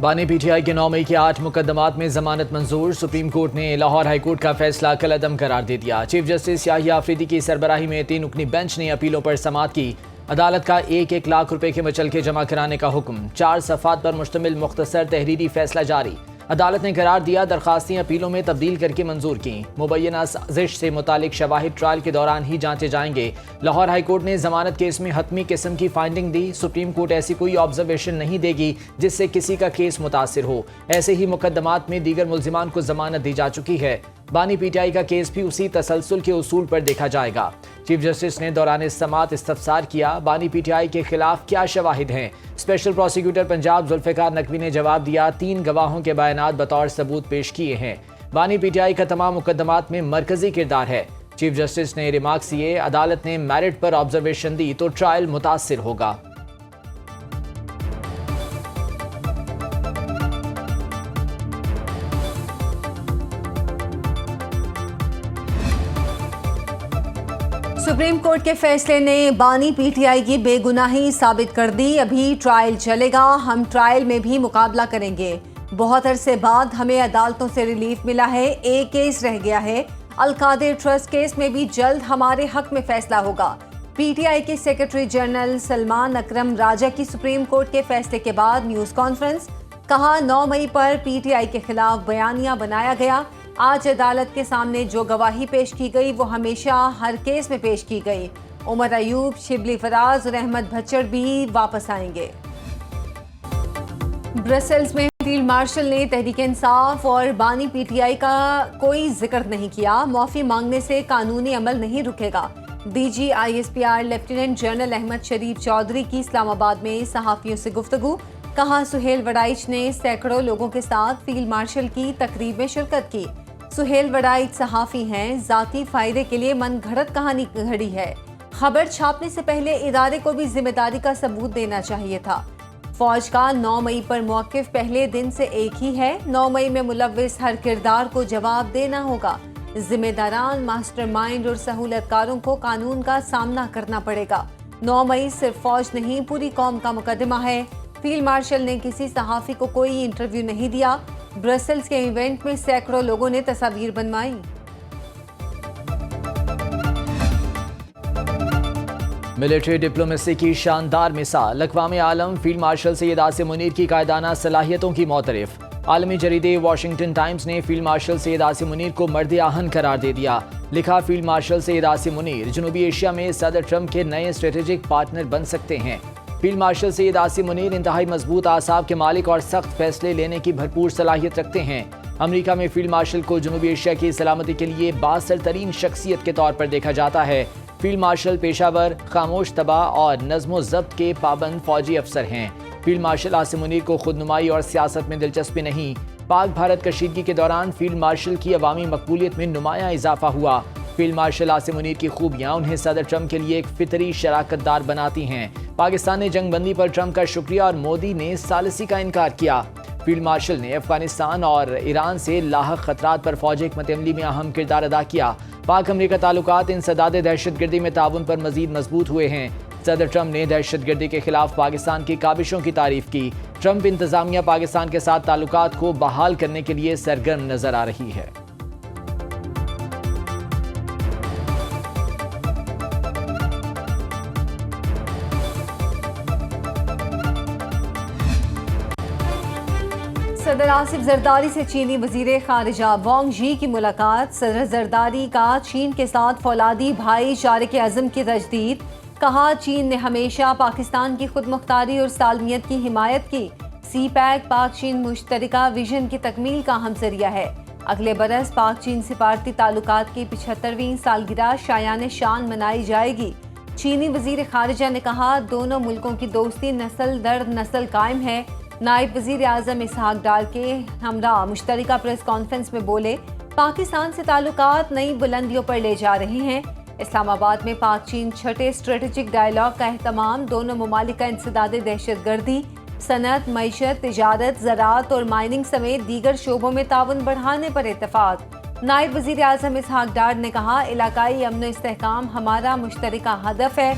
बानी पीटीआई के 9 मई के 8 मुकदमात में जमानत मंजूर। सुप्रीम कोर्ट ने लाहौर हाईकोर्ट का फैसला कलअदम करार दे दिया। चीफ जस्टिस याहिया अफरीदी की सरबराही में 3 रुकनी बेंच ने अपीलों पर समाअत की। अदालत का 1-1 लाख रुपए के मचलके जमा कराने का हुक्म। 4 सफ़ात पर मुश्तमिल मुख्तसर तहरीरी फैसला जारी। अदालत ने करार दिया, दरखास्तें अपीलों में तब्दील करके मंजूर की। मुबैना साजिश से मुतालिक शवाहिद ट्रायल के दौरान ही जांचे जाएंगे। लाहौर हाईकोर्ट ने जमानत केस में हतमी किस्म की फाइंडिंग दी। सुप्रीम कोर्ट ऐसी कोई ऑब्जर्वेशन नहीं देगी जिससे किसी का केस मुतासिर हो। ऐसे ही मुकदमात में दीगर मुल्जिमान को जमानत दी जा चुकी है। बानी पीटीआई का केस भी उसी तसलसल के उसूल पर देखा जाएगा। चीफ जस्टिस ने दौरान समाअत इस्तफसार किया, बानी पीटीआई के खिलाफ क्या शवाहिद हैं। स्पेशल प्रोसिक्यूटर पंजाब जुल्फिकार नकवी ने जवाब दिया, 3 गवाहों के बयानात बतौर सबूत पेश किए हैं। बानी पीटीआई का तमाम मुकदमात में मरकजी किरदार है। चीफ जस्टिस ने रिमार्क्स किए, अदालत ने मेरिट पर ऑब्जर्वेशन दी तो ट्रायल मुतासिर होगा। सुप्रीम कोर्ट के फैसले ने बानी पीटीआई की बेगुनाही साबित कर दी। अभी ट्रायल चलेगा, हम ट्रायल में भी मुकाबला करेंगे। बहुत अरसे बाद हमें अदालतों से रिलीफ मिला है। एक केस रह गया है, अलकादिर ट्रस्ट केस में भी जल्द हमारे हक में फैसला होगा। पीटीआई के सेक्रेटरी जनरल सलमान अकरम राजा की सुप्रीम कोर्ट के फैसले के बाद न्यूज कॉन्फ्रेंस। कहा, 9 मई पर पीटीआई के खिलाफ बयानिया बनाया गया। आज अदालत के सामने जो गवाही पेश की गई वो हमेशा हर केस में पेश की गई। उमर अयूब, शिबली फराज और अहमद भच्चर भी वापस आएंगे। ब्रसेल्स में फील्ड मार्शल ने तहरीक इंसाफ और बानी पीटीआई का कोई जिक्र नहीं किया। माफी मांगने से कानूनी अमल नहीं रुकेगा। DG ISPR lieutenant general Ahmed Sharif Chaudhry की इस्लामाबाद में सहाफियों से गुफ्तगू। कहा, सुहेल वड़ाइच ने सैकड़ों लोगों के साथ फील्ड मार्शल की तकरीब में शिरकत की। सुहेल वड़ाइच सहाफ़ी हैं, ज़ाती फ़ायदे के लिए मन घड़त कहानी घड़ी है। खबर छापने से पहले इदारे को भी जिम्मेदारी का सबूत देना चाहिए था। फौज का 9 मई पर मौक़िफ़ पहले दिन से एक ही है। 9 मई में मुलव्विस हर किरदार को जवाब देना होगा। जिम्मेदारान, मास्टरमाइंड और सहूलतकारों को कानून का सामना करना पड़ेगा। 9 मई सिर्फ फौज नहीं, पूरी कौम का मुकदमा है। फील्ड मार्शल ने किसी सहाफ़ी को कोई इंटरव्यू नहीं दिया। ब्रसेल्स के इवेंट में सैकड़ों लोगों ने तस्वीर बनवाई। मिलिट्री डिप्लोमेसी की शानदार मिसाल। अक़वाम आलम फील्ड मार्शल सैयद आसिम मुनीर की कायदाना सलाहियतों की मोतरफ। आलमी जरीदे वाशिंगटन टाइम्स ने फील्ड मार्शल सैयद आसिम मुनीर को मर्द आहन करार दे दिया। लिखा, फील्ड मार्शल सैयद आसिम मुनीर जनूबी एशिया में सदर ट्रंप के नए स्ट्रेटेजिक पार्टनर बन सकते हैं। फील्ड मार्शल सैयद आसिम मुनीर इंतहाई मजबूत आसाब के मालिक और सख्त फैसले लेने की भरपूर सलाहियत रखते हैं। अमेरिका में फील्ड मार्शल को जनूबी एशिया की सलामती के लिए बासर तरीन शख्सियत के तौर पर देखा जाता है। फील्ड मार्शल पेशावर, खामोश तबाह और नज़्म ज़ब्त के पाबंद फौजी अफसर हैं। फील्ड मार्शल आसिम मुनीर को खुदनुमाई और सियासत में दिलचस्पी नहीं। पाक भारत कशीदगी के दौरान फील्ड मार्शल की अवामी मकबूलियत में नुमाया इजाफा हुआ। फील्ड मार्शल आसिम मुनीर की खूबियाँ उन्हें सदर ट्रंप के लिए एक फितरी शराकतदार बनाती हैं। पाकिस्तान ने जंगबंदी पर ट्रंप का शुक्रिया और मोदी ने सालिसी का इनकार किया। फील्ड मार्शल ने अफगानिस्तान और ईरान से लाहक खतरात पर फौजी हिकमत अमली में अहम किरदार अदा किया। पाक अमरीका ताल्लुकात इंसदाद दहशतगर्दी में ताउन पर मजीद मजबूत हुए हैं। सदर ट्रंप ने दहशतगर्दी के खिलाफ पाकिस्तान की काबिशों की तारीफ की। ट्रंप इंतजामिया पाकिस्तान के साथ ताल्लुकात को बहाल करने के लिए सरगर्म नजर आ रही है। सदर आसिफ जरदारी से चीनी वजीर खारिजा वांग यी की मुलाकात। सदर जरदारी का चीन के साथ फौलादी भाईचारे के अज़म की तजदीद। कहा, चीन ने हमेशा पाकिस्तान की खुद मुख्तारी और सालमियत की हिमायत की। सी पैक पाक चीन मुश्तरका विजन की तकमील का अहम जरिया है। अगले बरस पाक चीन सिफारती ताल्लुकात की 75वीं सालगिरह शायान शान मनाई जाएगी। चीनी वजीर खारिजा ने कहा, दोनों मुल्कों की दोस्ती नस्ल दर नस्ल कायम है। नायब वजीर आज़म इसहाक डार के हमरा मुश्तरका प्रेस कॉन्फ्रेंस में बोले, पाकिस्तान से ताल्लुकात नई बुलंदियों पर ले जा रहे हैं। इस्लामाबाद में पाक चीन 6ठे स्ट्रेटेजिक डायलॉग का एहतमाम। दोनों ममालिक का इंसदाद दहशतगर्दी, सनत, मईशत, तिजारत, ज़राअत और माइनिंग समेत दीगर शोबों में ताउन बढ़ाने पर इत्तफाक। नायब वजीर आज़म इसहाक डार ने कहा, इलाकाई अमन इस्तेहकाम हमारा मुश्तरका हदफ है।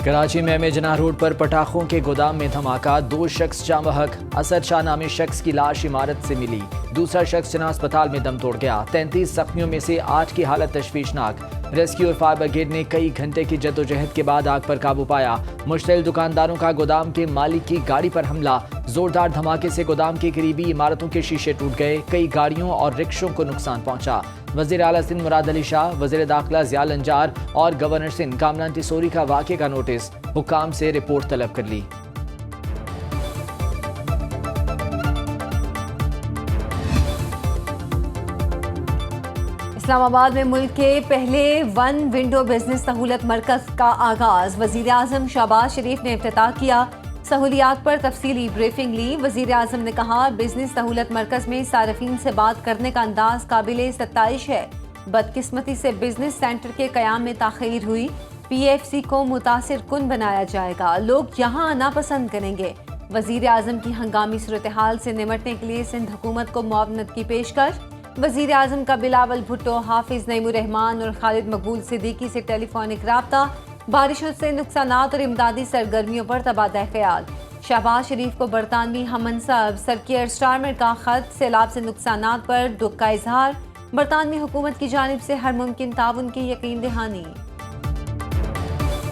कराची में मेजना रोड पर पटाखों के गोदाम में धमाका, 2 शख्स जाँ बहक। असद शाह नामी शख्स की लाश इमारत से मिली, दूसरा शख्स जना अस्पताल में दम तोड़ गया। 33 जख्मियों में से 8 की हालत तशवीशनाक। रेस्क्यू और फायर ब्रिगेड ने कई घंटे की जद्दोजहद के बाद आग पर काबू पाया। मुश्तिल दुकानदारों का गोदाम के मालिक की गाड़ी पर हमला, जोरदार धमाके से गोदाम के करीबी इमारतों के शीशे टूट गए, कई गाड़ियों और रिक्शों को नुकसान पहुंचा। वज़ीर आला सिंध मुराद अली शाह, वज़ीर दाखिला ज़ियाल अंजार और गवर्नर सिंध कामरान टिसोरी का वाक़े का नोटिस, हुक्काम से रिपोर्ट तलब कर ली। इस्लामाबाद में मुल्क के पहले वन विंडो बिजनेस सहूलत मरकज का आगाज, वज़ीर आज़म शहबाज शरीफ ने इफ्तिताह किया। सहूलियात पर तफसीली ब्रीफिंग ली। वज़ीर आज़म ने कहा, बिजनेस सहूलत मरकज में सार्फिन से बात करने का अंदाज काबिल सत्ताइश है। बदकिस्मती से बिजनेस सेंटर के क़याम में ताख़ीर हुई। PFC को मुतासिर कुन बनाया जाएगा, लोग यहाँ आना पसंद करेंगे। वज़ीर आज़म की हंगामी सूरत हाल से निमटने के लिए सिंध हुकूमत को मुआवनत की पेशकश। वज़ीर आज़म का बिलावल भुट्टो, हाफिज नईमुर रहमान और खालिद मकबूल सिद्दीकी से टेलीफोनिक राब्ता। बारिशों से नुकसानात और इमदादी सरगर्मियों पर तबादला ख्याल। शहबाज शरीफ को बरतानवी हमनसब सर कियर स्टारमर का खत, सैलाब से नुकसानात पर दुख का इजहार। बरतानवी हुकूमत की जानिब से हर मुमकिन ताउन की यकीन दहानी।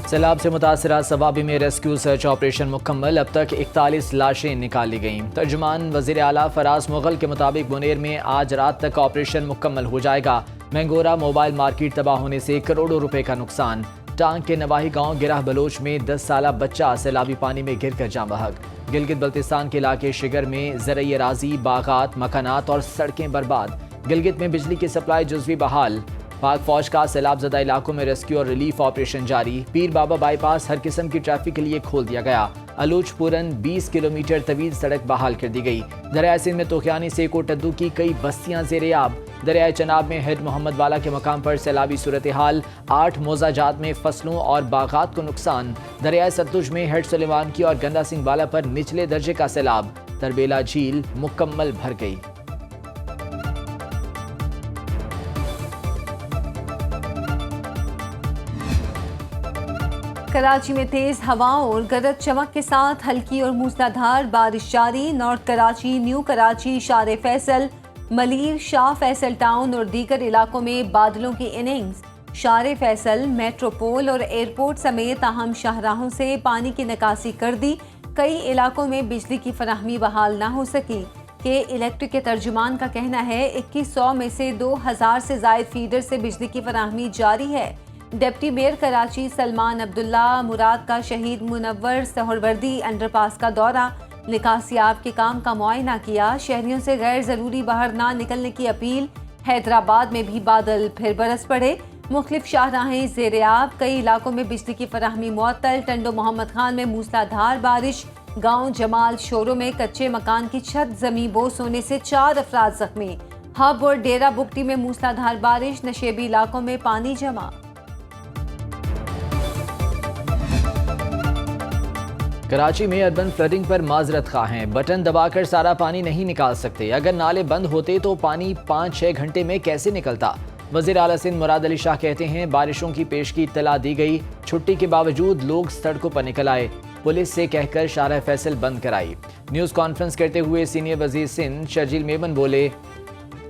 सैलाब से मुतासरा सवाबी में रेस्क्यू सर्च ऑपरेशन मुकम्मल, अब तक 41 लाशें निकाली गईं। तर्जुमान वज़ीर आला फराज मुगल के मुताबिक मुनेर में आज रात तक ऑपरेशन मुकम्मल हो जाएगा। मैंगोरा मोबाइल मार्केट तबाह होने से करोड़ों रुपए का नुकसान। टांग के नवाही गांव गिराह बलोच में 10 साला बच्चा सैलाबी पानी में गिरकर जाँ बहक। गिलगित बल्तिस्तान के इलाके शिगर में ज़रई अराज़ी, बागात, मकानात और सड़कें बर्बाद। गिलगित में बिजली की सप्लाई जुज़वी बहाल। पाक फौज का सैलाब ज़दा इलाकों में रेस्क्यू और रिलीफ ऑपरेशन जारी। पीर बाबा बाईपास हर किस्म की ट्रैफिक के लिए खोल दिया गया। अलूच पुरन 20 किलोमीटर तवील सड़क बहाल कर दी गई। दरिया सिंध में तोखियानी से कोटद्दू की कई बस्तियां ज़ेर-ए-आब। दरियाए चनाब में हेड मोहम्मद वाला के मकाम पर सैलाबी सूरत हाल, 8 मोजाजात में फसलों और बागात को नुकसान। दरियाए सतलुज में हेड सुलेमान की और गंदा सिंह वाला पर निचले दर्जे का सैलाब। तरबेला झील मुकम्मल भर गई। कराची में तेज हवाओं और गरज चमक के साथ हल्की और मूसलाधार बारिश जारी। नॉर्थ कराची, न्यू कराची, शार फैसल, मलीर, शाह फैसल टाउन और दीगर इलाकों में बादलों की इनिंग्स। शार फैसल, मेट्रोपोल और एयरपोर्ट समेत अहम शाहराहों से पानी की निकासी कर दी। कई इलाकों में बिजली की फराहमी बहाल ना हो सकी। के इलेक्ट्रिक के तर्जुमान का कहना है 2100 में से 2000 से ज़ायद फीडर से बिजली की फराहमी जारी है। डिप्टी मेयर कराची सलमान अब्दुल्ला मुराद का शहीद मुनव्वर सहरवर्दी अंडरपास का दौरा, निकासियाब के काम का मुआयना किया। शहरियों से गैर ज़रूरी बाहर ना निकलने की अपील। हैदराबाद में भी बादल फिर बरस पड़े। मुख्तलिफ शाहराहें ज़ेर-ए-आब, कई इलाकों में बिजली की फराहमी मुअत्तल। टंडो मोहम्मद खान में मूसलाधार बारिश। गांव जमाल शोरों में कच्चे मकान की छत जमी बोस होने से 4 अफराद जख्मी। हब और डेरा बुगटी में मूसलाधार बारिश, नशेबी इलाकों में पानी जमा। कराची में अर्बन फ्लडिंग पर माजरत खा हैं, बटन दबाकर सारा पानी नहीं निकाल सकते। अगर नाले बंद होते तो पानी 5-6 घंटे में कैसे निकलता। वज़ीर आला सिंध मुराद अली शाह कहते हैं, बारिशों की पेश की इत्तला दी गई, छुट्टी के बावजूद लोग सड़कों पर निकल आए। पुलिस से कहकर शारा फैसल बंद कराई। न्यूज़ कॉन्फ्रेंस करते हुए सीनियर वजीर सिंध शर्जील मेमन बोले,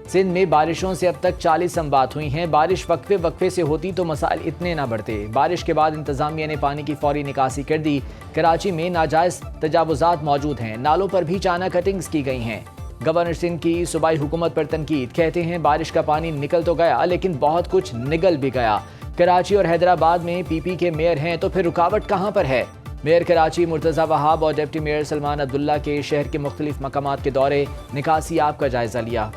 सिंध में बारिशों से अब तक 40 संबात हुई हैं। बारिश वक्फे वक्फे से होती तो मसाइल इतने ना बढ़ते। बारिश के बाद इंतजामिया ने पानी की फौरी निकासी कर दी। कराची में नाजायज तजावुजात मौजूद हैं, नालों पर भी चाना कटिंग्स की गई हैं। गवर्नर सिंध की सूबाई हुकूमत पर तनकीद, कहते हैं बारिश का पानी निकल तो गया लेकिन बहुत कुछ निगल भी गया। कराची और हैदराबाद में PP के मेयर हैं तो फिर रुकावट कहाँ पर है। मेयर कराची मुर्तज़ा वहाब और डिप्टी मेयर सलमान अब्दुल्ला के शहर के मुख्तलिफ मकामात के दौरे, निकासी आप का जायजा लिया।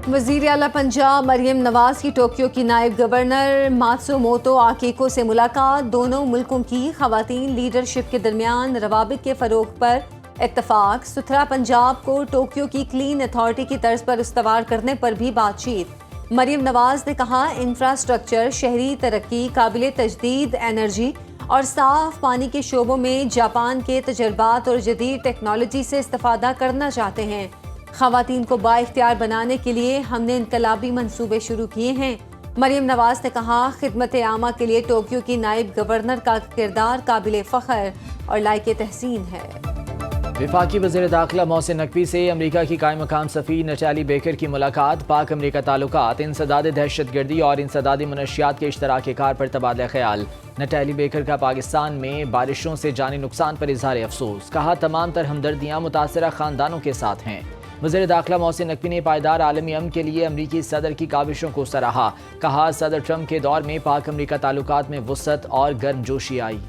वज़ीर आला पंजाब मरियम नवाज की टोक्यो की नायब गवर्नर मात्सुमोतो आकेको से मुलाकात। दोनों मुल्कों की ख़वातीन लीडरशिप के दरमियान रवाबित के फ़रोग पर इत्तफाक। सुथरा पंजाब को टोक्यो की क्लीन अथॉरिटी की तर्ज पर इस्तवार करने पर भी बातचीत। मरियम नवाज ने कहा, इंफ्रास्ट्रक्चर, शहरी तरक्की, काबिल तजदीद एनर्जी और साफ पानी के शोबों में जापान के तजर्बात और जदीद टेक्नोलॉजी से इस्तेफादा करना चाहते हैं। ख़वातीन को बाइख्तियार बनाने के लिए हमने इनकलाबी मंसूबे शुरू किए हैं। मरियम नवाज ने कहा, खिदमत आमा के लिए टोक्यो की नायब गवर्नर का किरदार काबिल फ़ख्र और लायक तहसीन है। वफाकी वज़ीर दाखिला मोहसिन नकवी से अमरीका की कायम मकाम सफ़ीर नटाली बेकर की मुलाकात। पाक अमरीका ताल्लुकात, इंसदाद दहशतगर्दी और इंसदादी मनशियात के इश्तराक कार पर तबादला ख्याल। नटाली बेकर का पाकिस्तान में बारिशों से जानी नुकसान पर इजहार अफसोस। कहा, तमाम तर हमदर्दियाँ मुतासरा ख़ानदानों के साथ हैं। वज़ीर दाखिला मोहसिन नकवी ने पायदार आलमी अमन के लिए अमरीकी सदर की काविशों को सराहा। कहा, सदर ट्रंप के दौर में पाक अमरीका ताल्लुकात में वुसअत और गर्मजोशी आई।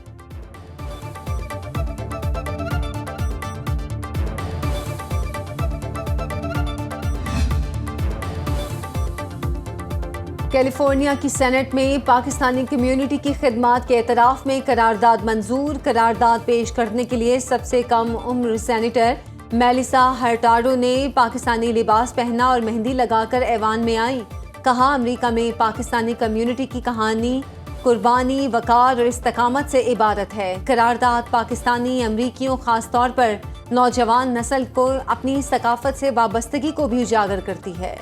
कैलिफोर्निया की सेनेट में पाकिस्तानी कम्युनिटी की खिदमात के एतराफ़ में करारदाद मंजूर। करारदाद पेश करने के लिए सबसे कम उम्र सेनेटर मेलिसा हर्टाडो ने पाकिस्तानी लिबास पहना और मेहंदी लगाकर ऐवान में आई। कहा, अमेरिका में पाकिस्तानी कम्युनिटी की कहानी कुर्बानी, वकार और इस्तकामत से इबारत है। करारदाद पाकिस्तानी अमरीकियों, खास तौर पर नौजवान नस्ल को अपनी सकाफत से वाबस्तगी को भी उजागर करती है।